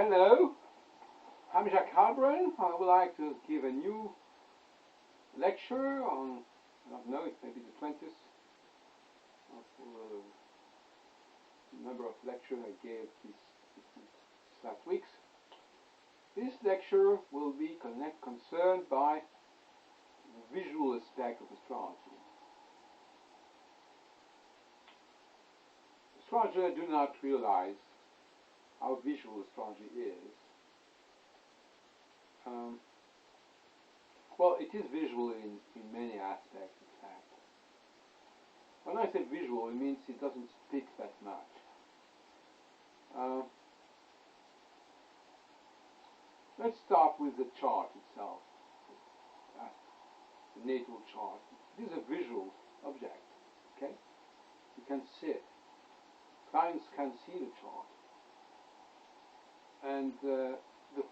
Hello, I'm Jacques Halbronn. I would like to give a new lecture on, I don't know, it may be the 20th of the number of lectures I gave these last weeks. This lecture will be concerned by the visual aspect of astrology. Astrologers do not realize how visual astrology is. Well, it is visual in many aspects, in fact. When I say visual, it means it doesn't speak that much. Let's start with the chart itself, the natal chart. It is a visual object, okay? You can see it. Clients can see the chart. And the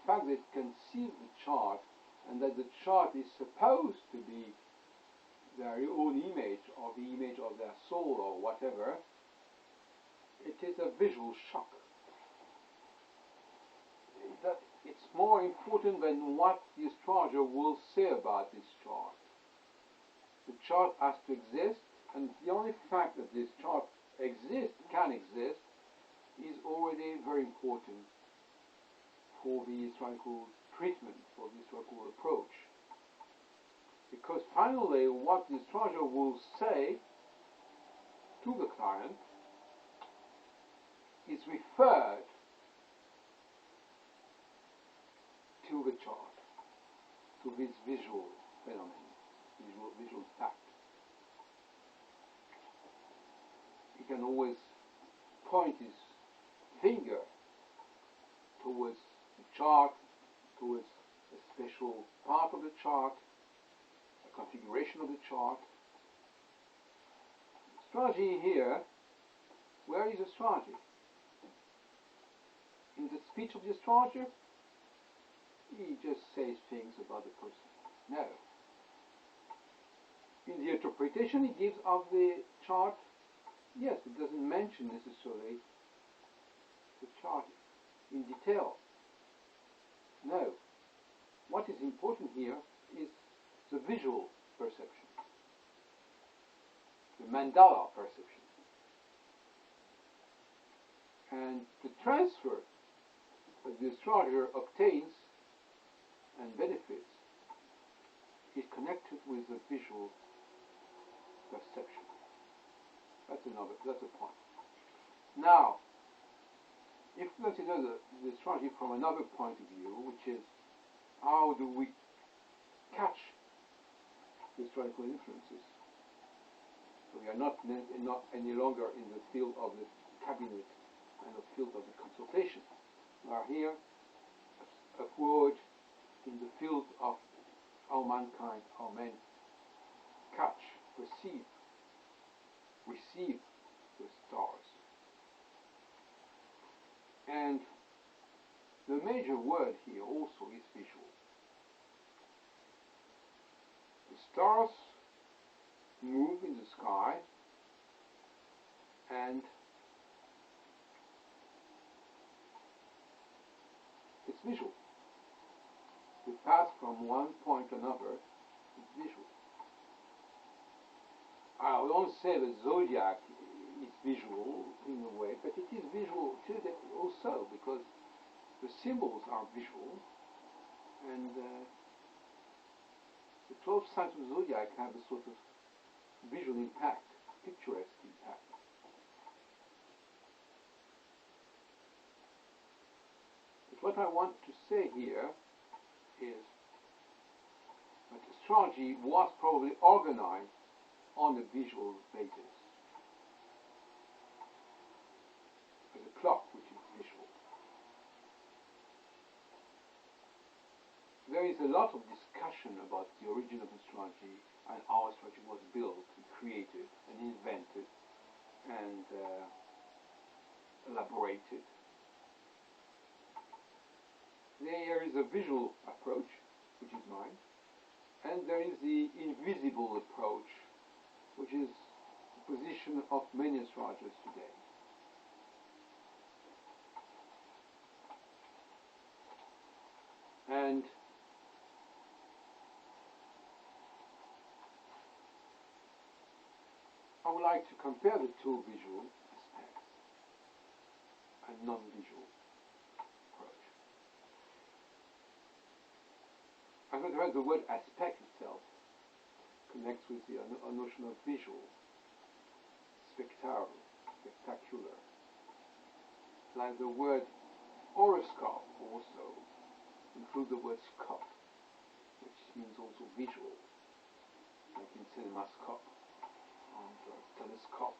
fact that it can see the chart and that the chart is supposed to be their own image or the image of their soul or whatever, it is a visual shock. It's more important than what the astrologer will say about this chart. The chart has to exist, and the only fact that this chart can exist, is already very important for the astrological treatment, for the astrological approach. Because finally, what the astrologer will say to the client is referred to the chart, to this visual phenomenon, visual fact. He can always point his finger towards the chart, towards a special part of the chart, a configuration of the chart. Astrology here, where is astrology? In the speech of the astrologer, he just says things about the person. No. In the interpretation he gives of the chart, yes, it doesn't mention necessarily the chart in detail. No. What is important here is the visual perception, the mandala perception. And the transfer that the astrologer obtains and benefits is connected with the visual perception. That's a point. Now, if we consider the astrology from another point of view, which is how do we catch the astrological influences? So we are not any longer in the field of the cabinet and the field of the consultation. We are here upward in the field of how mankind, how men catch, perceive, receive the stars. And the major word here also is visual. The stars move in the sky and it's visual. We pass from one point to another, it's visual. I won't say the zodiac is visual in a way, but it is visual too also because the symbols are visual, and the 12 signs of the zodiac have a sort of visual impact, picturesque impact. But what I want to say here is that astrology was probably organized on a visual basis. As a clock which is visual. There is a lot of discussion about the origin of astrology and how astrology was built and created and invented and elaborated. There is a visual approach, which is mine, and there is the invisible approach, which is the position of many astrologers today. And I would like to compare the two visual aspects and non-visual approach. I thought about the word aspect itself connects with the notion of visual, spectacular. Like the word horoscope also includes the word scope, which means also visual, like in cinemascope and telescope,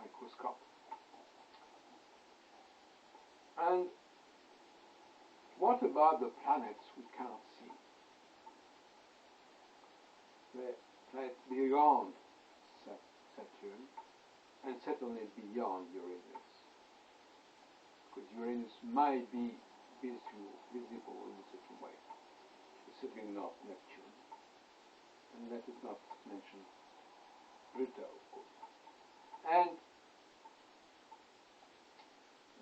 microscope. And what about the planets we cannot see? The planets beyond Saturn, and certainly beyond Uranus, because Uranus might be visible in a certain way. It's certainly not Neptune, and that is not mentioned Pluto, of course. And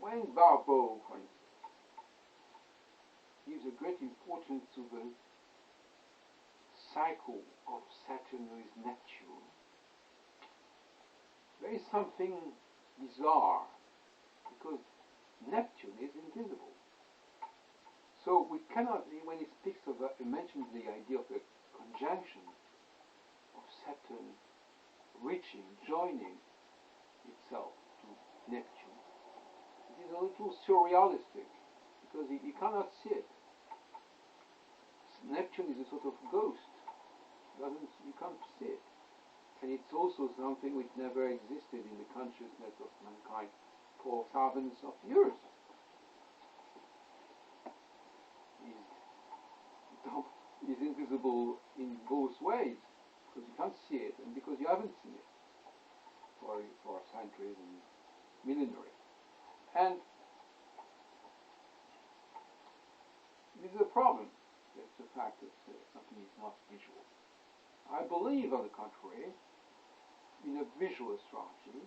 when Barbeau, for instance, gives a great importance to the cycle of Saturn with Neptune, there is something bizarre, because Neptune is invisible. So we cannot, when he speaks of, he mentions the idea of a conjunction of Saturn reaching, joining itself to Neptune. It is a little surrealistic, because you cannot see it. Neptune is a sort of ghost. You can't see it. And it's also something which never existed in the consciousness of mankind for thousands of years. Is invisible in both ways, because you can't see it and because you haven't seen it for centuries and millenary. And this is a problem. It's the fact that something is not visual. I believe, on the contrary, in a visual astrology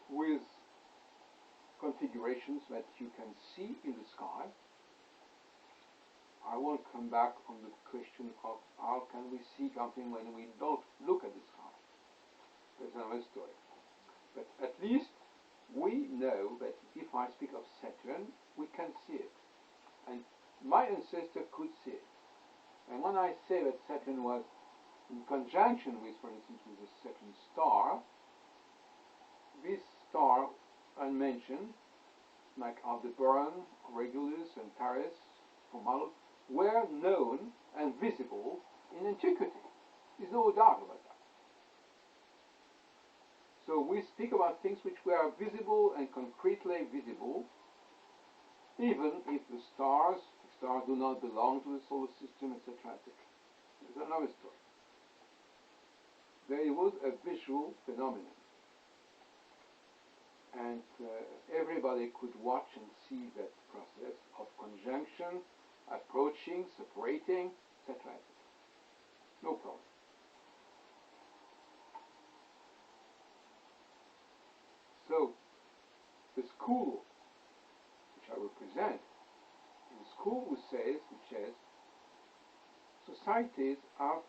with configurations that you can see in the sky. I won't come back on the question of how can we see something when we don't look at the sky. That's another story. But at least we know that if I speak of Saturn, we can see it. And my ancestor could see it. And when I say that Saturn was in conjunction with, for instance, with a certain star, this star unmentioned, like Halbronn, Regulus, and Paris, Formalus, were known and visible in antiquity. There's no doubt about that. So we speak about things which were visible and concretely visible, even if the stars do not belong to the solar system, etc. It's another story. There was a visual phenomenon, and everybody could watch and see that process of conjunction, approaching, separating, etc. No problem. So, the school which I represent, the school which says societies have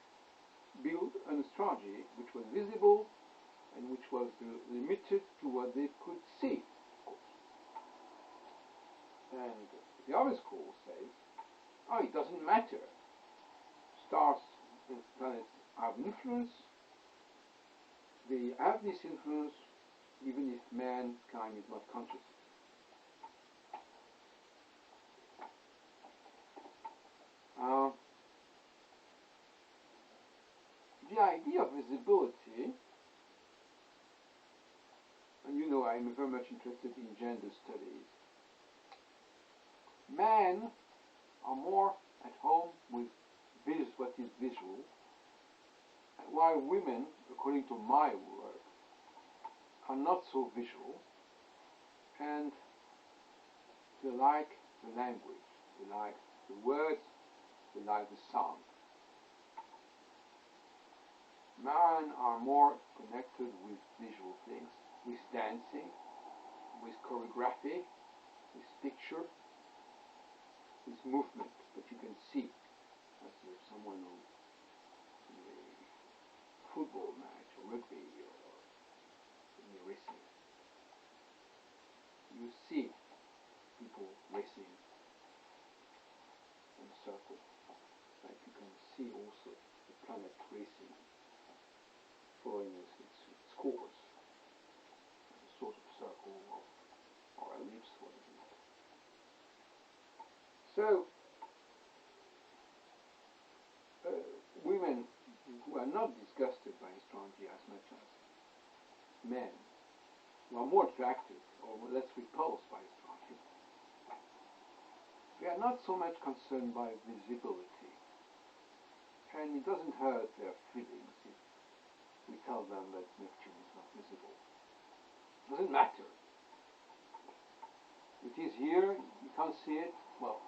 built an astrology which was visible and which was limited to what they could see, of course. And the other school says, it doesn't matter. Stars and planets have influence. They have this influence even if mankind is not conscious. The idea of visibility, and you know I'm very much interested in gender studies. Men are more at home with what is visual, while women, according to my work, are not so visual, and they like the language, they like the words, they like the sound. Men are more connected with visual things, with dancing, with choreography, with picture. this movement, but you can see, as if someone on a football match or rugby or in a racing, you see people racing in a circle, like you can see also the planet racing, following its course, a sort of circle or ellipse, whatever. So, women who are not disgusted by astrology as much as men, who are more attracted or less repulsed by astrology, they are not so much concerned by visibility. And it doesn't hurt their feelings if we tell them that Neptune is not visible. It doesn't matter. It is here, you can't see it. Well,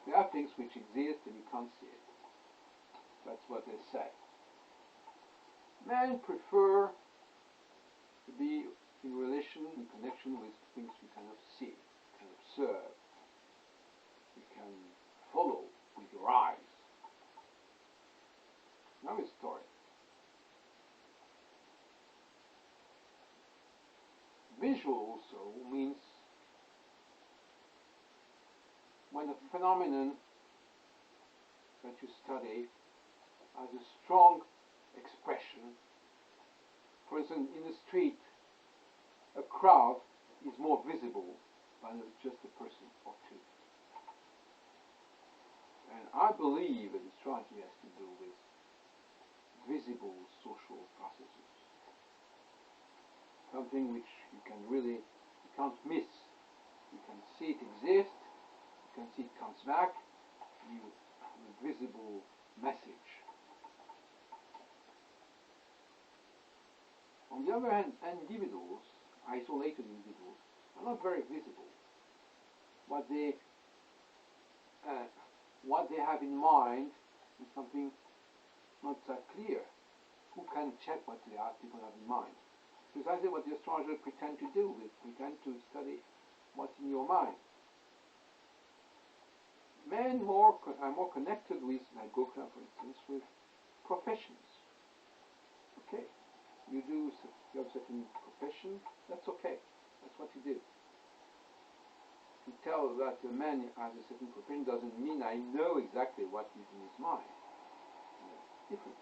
there are things which exist and you can't see it. That's what they say. Men prefer to be in relation, in connection with things you cannot see, you can observe, you can follow with your eyes. Now a story. Visual also means when a phenomenon that you study has a strong expression. For instance, in the street, a crowd is more visible than just a person or two. And I believe that astrology has to do with visible social processes. Something which you can't miss. You can see it exist, you can see it comes back, you have a visible message. On the other hand, individuals, isolated individuals, are not very visible. What they have in mind is something not that clear. Who can check what people have in mind? Precisely what the astrologers pretend to do. They pretend to study what's in your mind. Men are more connected with, like Gokula for instance, with professions. Okay, you have a certain profession, that's okay. That's what you do. To tell that a man has a certain profession doesn't mean I know exactly what is in his mind. It's different.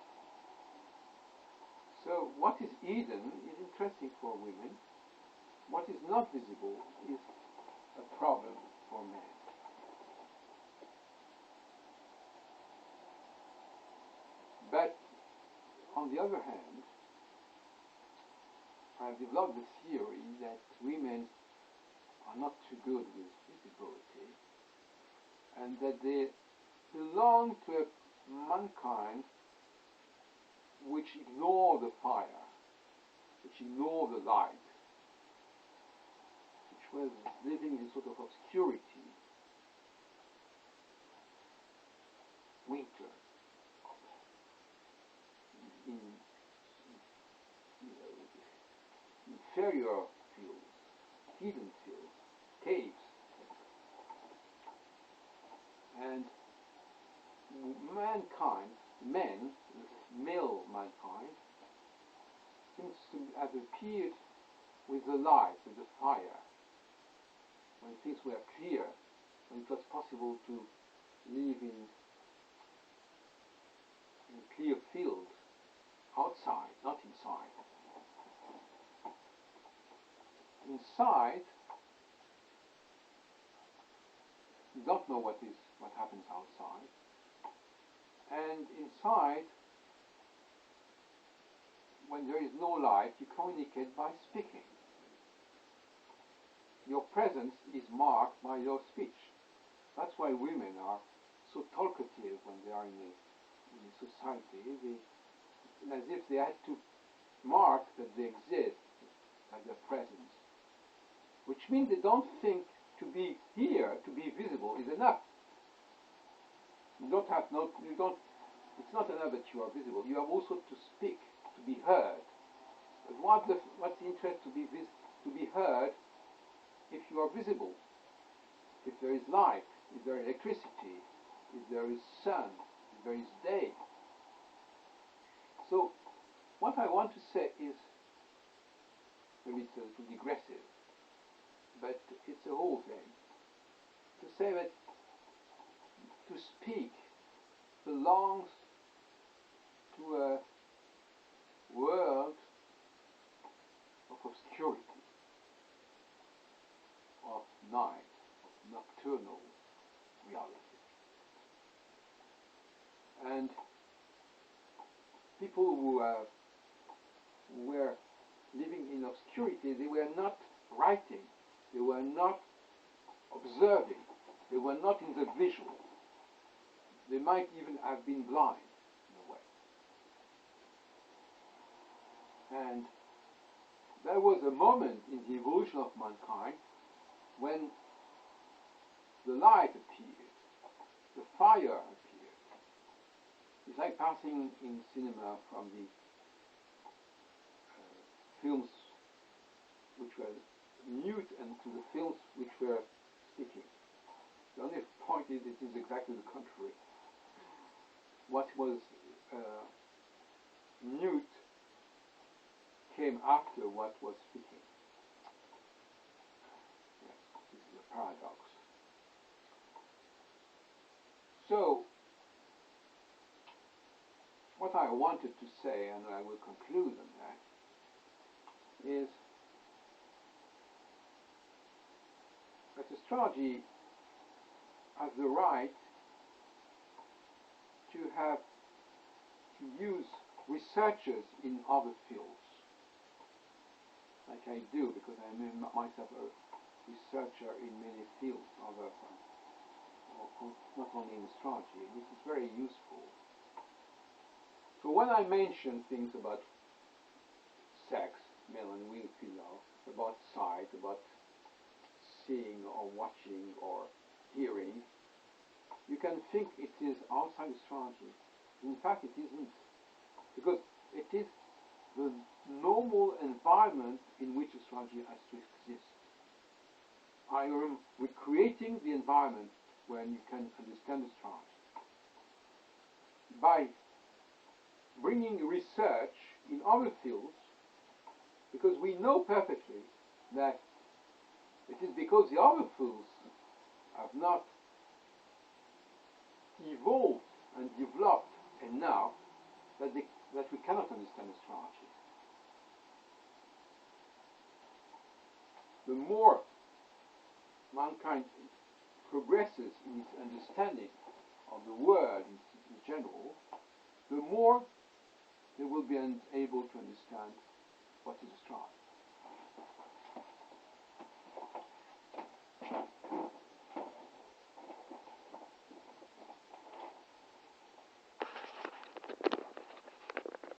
So what is hidden is interesting for women. What is not visible is a problem for men. But on the other hand, I have developed the theory that women are not too good with visibility and that they belong to a mankind which ignore the fire, which ignore the light, which was living in sort of obscurity, winter, in inferior fields, hidden fields, caves. And mankind, male mankind, seems to have appeared with the light, with the fire, when things were clear, when it was possible to live in a clear field, outside, not inside. Inside, you don't know what happens outside. And inside, when there is no light, you communicate by speaking. Your presence is marked by your speech. That's why women are so talkative when they are in a society. As if they had to mark that they exist, like their presence. Which means they don't think to be here, to be visible, is enough. It's not enough that you are visible. You have also to speak, to be heard. But what's the interest to be heard if you are visible, if there is light? Is there electricity? If there is sun? If there is day? So, what I want to say is, maybe it's a little digressive, but it's a whole thing. To say that to speak belongs to a world of obscurity, of night, of nocturnal reality. And people who were living in obscurity, they were not writing, they were not observing, they were not in the visual. They might even have been blind in a way. And there was a moment in the evolution of mankind when the light appeared, the fire appeared. It's like passing in cinema from the films which were mute and to the films which were speaking. The only point is it is exactly the contrary. What was mute came after what was speaking. Yes, this is a paradox. So, what I wanted to say, and I will conclude on that, is that astrology has the right to use researchers in other fields, like I do, because I am myself a researcher in many fields, not only in astrology. This is very useful. So when I mention things about sex, male and female, about sight, about seeing or watching or hearing, you can think it is outside astrology. In fact, it isn't, because it is the normal environment in which astrology has to exist. I am recreating the environment when you can understand astrology by bringing research in other fields, because we know perfectly that it is because the other fields have not evolved and developed enough that we cannot understand astrology. The more mankind progresses in its understanding of the world in general, the more they will be able to understand what is astrology.